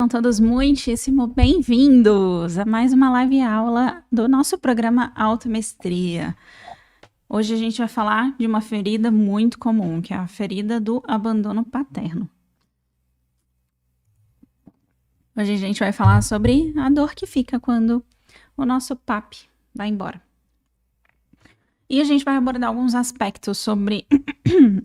todos muitíssimo bem-vindos a mais uma live aula do nosso programa Automestria. Hoje a gente vai falar de uma ferida muito comum, que é a ferida do abandono paterno. Hoje a gente vai falar sobre a dor que fica quando o nosso papi vai embora. E a gente vai abordar alguns aspectos sobre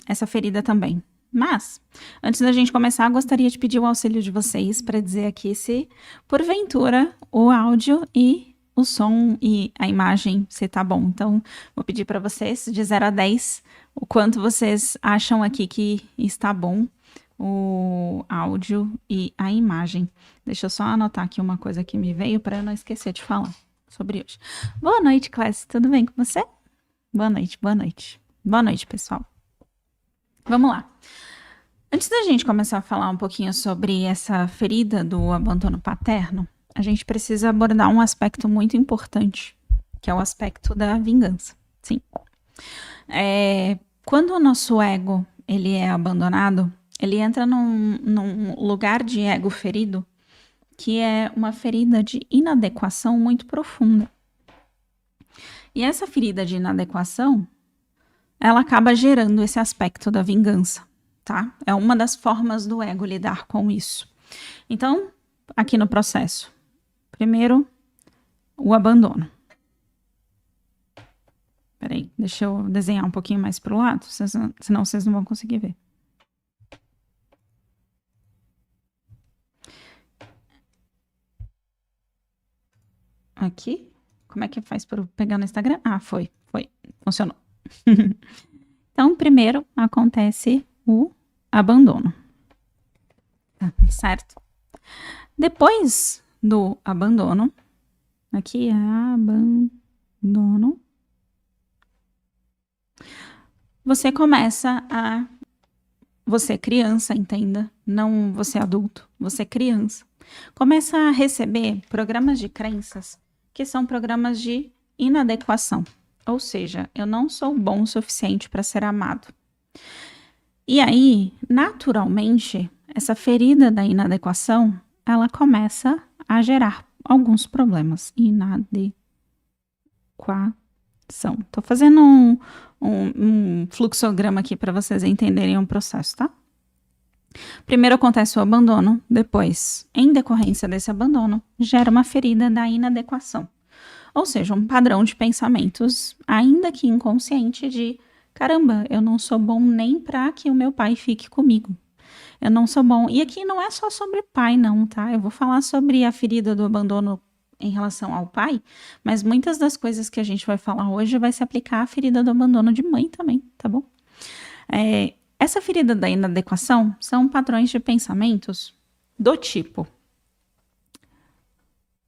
essa ferida também. Mas, antes da gente começar, gostaria de pedir o auxílio de vocês para dizer aqui se, porventura, o áudio e o som e a imagem, se tá bom. Então, vou pedir para vocês, de 0 a 10, o quanto vocês acham aqui que está bom o áudio e a imagem. Deixa eu só anotar aqui uma coisa que me veio para eu não esquecer de falar sobre hoje. Boa noite, classe. Tudo bem com você? Boa noite, boa noite. Boa noite, pessoal. Vamos lá. Antes da gente começar a falar um pouquinho sobre essa ferida do abandono paterno, a gente precisa abordar um aspecto muito importante, que é o aspecto da vingança. Sim. Quando o nosso ego ele é abandonado, ele entra num lugar de ego ferido, que é uma ferida de inadequação muito profunda. E essa ferida de inadequação, ela acaba gerando esse aspecto da vingança, tá? É uma das formas do ego lidar com isso. Então, aqui no processo, primeiro, o abandono. Peraí, deixa eu desenhar um pouquinho mais para o lado, senão vocês não vão conseguir ver. Aqui, como é que faz para pegar no Instagram? Ah, foi, funcionou. Então, primeiro acontece o abandono, certo? Depois do abandono, aqui é abandono, você começa a, você criança, entenda, não você adulto, você criança, começa a receber programas de crenças que são programas de inadequação. Ou seja, eu não sou bom o suficiente para ser amado. E aí, naturalmente, essa ferida da inadequação, ela começa a gerar alguns problemas. Inadequação. Estou fazendo um fluxograma aqui para vocês entenderem o processo, tá? Primeiro acontece o abandono, depois, em decorrência desse abandono, gera uma ferida da inadequação. Ou seja, um padrão de pensamentos, ainda que inconsciente, de caramba, eu não sou bom nem para que o meu pai fique comigo. Eu não sou bom. E aqui não é só sobre pai, não, tá? Eu vou falar sobre a ferida do abandono em relação ao pai, mas muitas das coisas que a gente vai falar hoje vai se aplicar à ferida do abandono de mãe também, tá bom? Essa ferida da inadequação são padrões de pensamentos do tipo: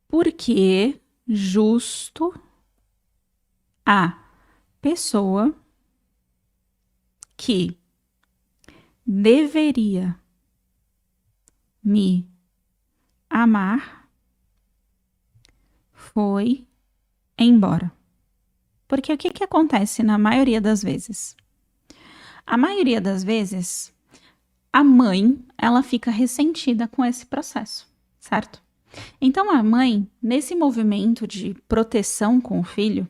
por que justo a pessoa que deveria me amar foi embora? Porque o que acontece na maioria das vezes? A maioria das vezes, a mãe, ela fica ressentida com esse processo, certo? Então, a mãe, nesse movimento de proteção com o filho,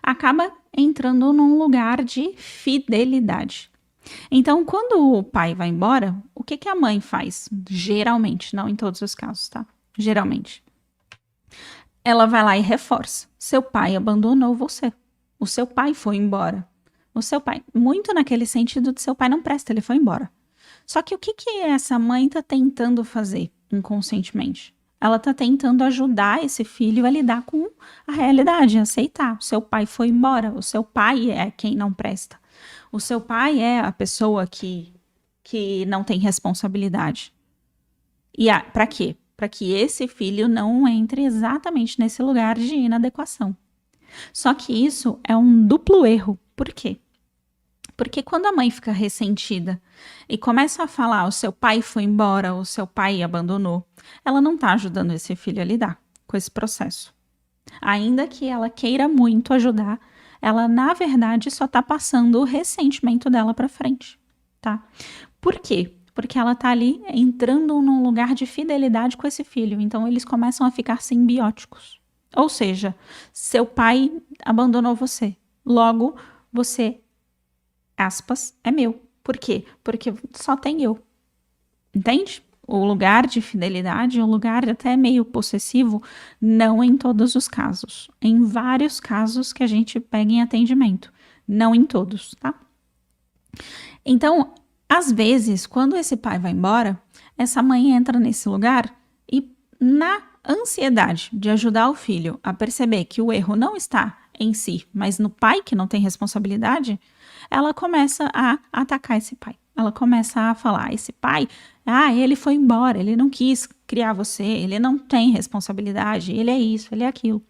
acaba entrando num lugar de fidelidade. Então, quando o pai vai embora, o que a mãe faz? Geralmente, não em todos os casos, tá? Geralmente. Ela vai lá e reforça. Seu pai abandonou você. O seu pai foi embora. O seu pai, muito naquele sentido de seu pai não presta, ele foi embora. Só que o que essa mãe está tentando fazer inconscientemente? Ela está tentando ajudar esse filho a lidar com a realidade, a aceitar. O seu pai foi embora, o seu pai é quem não presta. O seu pai é a pessoa que não tem responsabilidade. E para quê? Para que esse filho não entre exatamente nesse lugar de inadequação. Só que isso é um duplo erro. Por quê? Porque quando a mãe fica ressentida e começa a falar o seu pai foi embora, o seu pai abandonou, ela não está ajudando esse filho a lidar com esse processo. Ainda que ela queira muito ajudar, ela na verdade só está passando o ressentimento dela para frente, tá? Por quê? Porque ela tá ali entrando num lugar de fidelidade com esse filho. Então, eles começam a ficar simbióticos. Ou seja, seu pai abandonou você. Logo, você, aspas, é meu. Por quê? Porque só tem eu. Entende? O lugar de fidelidade, um lugar até meio possessivo, não em todos os casos. Em vários casos que a gente pega em atendimento. Não em todos, tá? Então, às vezes, quando esse pai vai embora, essa mãe entra nesse lugar e, na ansiedade de ajudar o filho a perceber que o erro não está em si, mas no pai que não tem responsabilidade, ela começa a atacar esse pai. Ela começa a falar, esse pai, ele foi embora, ele não quis criar você, ele não tem responsabilidade, ele é isso, ele é aquilo.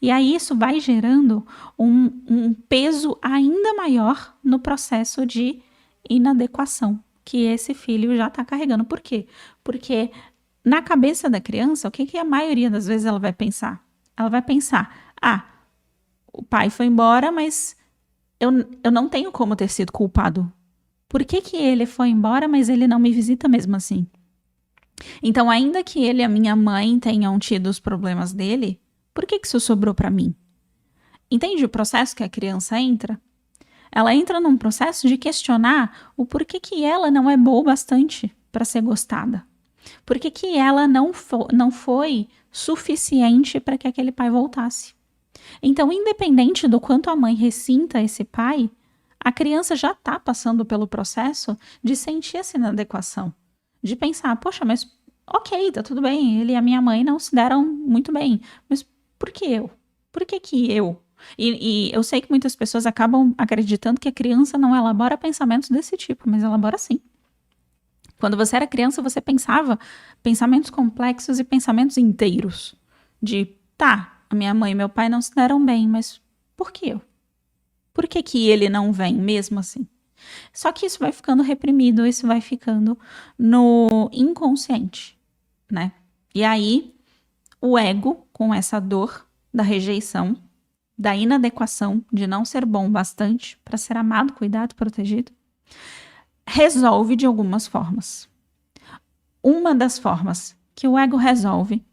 E aí isso vai gerando um peso ainda maior no processo de inadequação que esse filho já está carregando. Por quê? Porque na cabeça da criança, o que a maioria das vezes ela vai pensar? Ela vai pensar, o pai foi embora, mas eu não tenho como ter sido culpado. Por que ele foi embora, mas ele não me visita mesmo assim? Então, ainda que ele e a minha mãe tenham tido os problemas dele, por que isso sobrou para mim? Entende o processo que a criança entra? Ela entra num processo de questionar o porquê que ela não é boa o bastante para ser gostada. Por que ela não foi suficiente para que aquele pai voltasse? Então, independente do quanto a mãe ressinta esse pai, a criança já está passando pelo processo de sentir essa inadequação. De pensar, poxa, mas ok, tá tudo bem, ele e a minha mãe não se deram muito bem, mas por que eu? Por que eu? E eu sei que muitas pessoas acabam acreditando que a criança não elabora pensamentos desse tipo, mas elabora sim. Quando você era criança, você pensava pensamentos complexos e pensamentos inteiros. De, a minha mãe e meu pai não se deram bem, mas por que eu? Por que ele não vem mesmo assim? Só que isso vai ficando reprimido, isso vai ficando no inconsciente, né? E aí, o ego, com essa dor da rejeição, da inadequação, de não ser bom bastante para ser amado, cuidado, protegido, resolve de algumas formas. Uma das formas que o ego resolve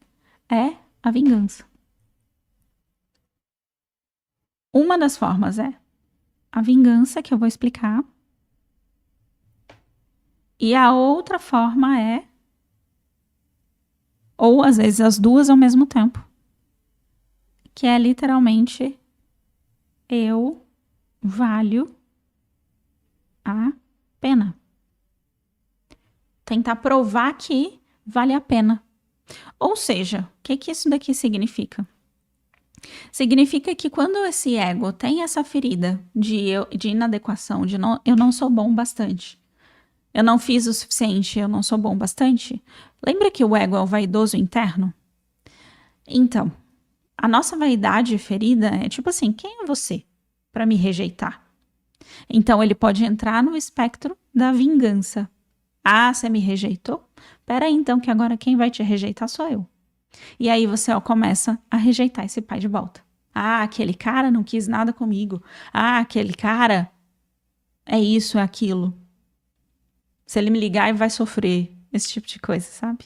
é a vingança. Uma das formas é a vingança, que eu vou explicar. E a outra forma é, ou às vezes as duas ao mesmo tempo, que é literalmente eu valho a pena. Tentar provar que vale a pena. Ou seja, o que isso daqui significa? Significa que quando esse ego tem essa ferida de inadequação, de eu não sou bom bastante, eu não fiz o suficiente, eu não sou bom bastante, lembra que o ego é o vaidoso interno? Então, a nossa vaidade ferida é tipo assim, quem é você para me rejeitar? Então, ele pode entrar no espectro da vingança. Você me rejeitou? Peraí, então, que agora quem vai te rejeitar sou eu. E aí você começa a rejeitar esse pai de volta. Aquele cara não quis nada comigo. Aquele cara é isso, é aquilo. Se ele me ligar, ele vai sofrer. Esse tipo de coisa, sabe?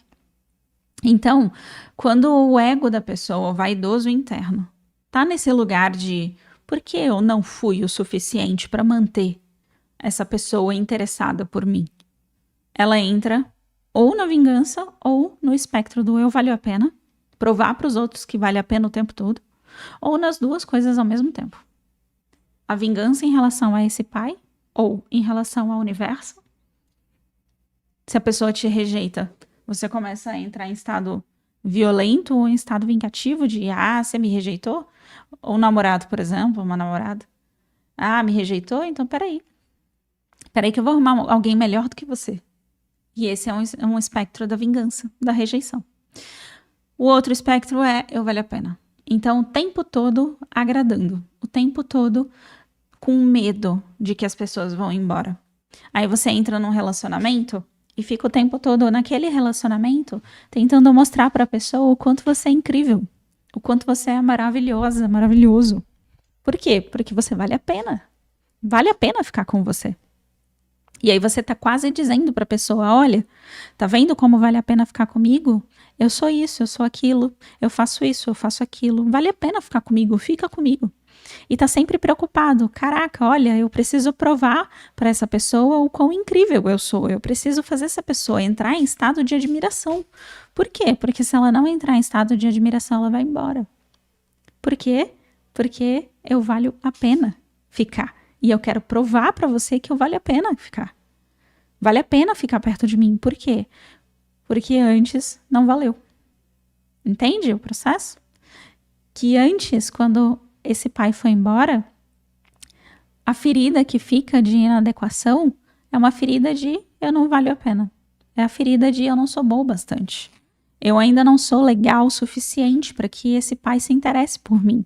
Então, quando o ego da pessoa, o vaidoso interno, tá nesse lugar de por que eu não fui o suficiente para manter essa pessoa interessada por mim? Ela entra ou na vingança ou no espectro do eu valho a pena, provar para os outros que vale a pena o tempo todo, ou nas duas coisas ao mesmo tempo. A vingança em relação a esse pai ou em relação ao universo. Se a pessoa te rejeita, você começa a entrar em estado violento ou em estado vingativo de você me rejeitou? Ou um namorado, por exemplo, uma namorada. Me rejeitou? Então peraí que eu vou arrumar alguém melhor do que você. E esse é um espectro da vingança, da rejeição. O outro espectro é eu valho a pena. Então, o tempo todo agradando. O tempo todo com medo de que as pessoas vão embora. Aí você entra num relacionamento e fica o tempo todo naquele relacionamento tentando mostrar para a pessoa o quanto você é incrível. O quanto você é maravilhosa, maravilhoso. Por quê? Porque você vale a pena. Vale a pena ficar com você. E aí você tá quase dizendo pra pessoa, olha, tá vendo como vale a pena ficar comigo? Eu sou isso, eu sou aquilo, eu faço isso, eu faço aquilo. Vale a pena ficar comigo, fica comigo. E tá sempre preocupado. Caraca, olha, eu preciso provar para essa pessoa o quão incrível eu sou. Eu preciso fazer essa pessoa entrar em estado de admiração. Por quê? Porque se ela não entrar em estado de admiração, ela vai embora. Por quê? Porque eu valho a pena ficar. E eu quero provar para você que eu vale a pena ficar. Vale a pena ficar perto de mim. Por quê? Porque antes não valeu. Entende o processo? Que antes, quando esse pai foi embora, a ferida que fica de inadequação é uma ferida de eu não valho a pena. É a ferida de eu não sou boa o bastante. Eu ainda não sou legal o suficiente para que esse pai se interesse por mim.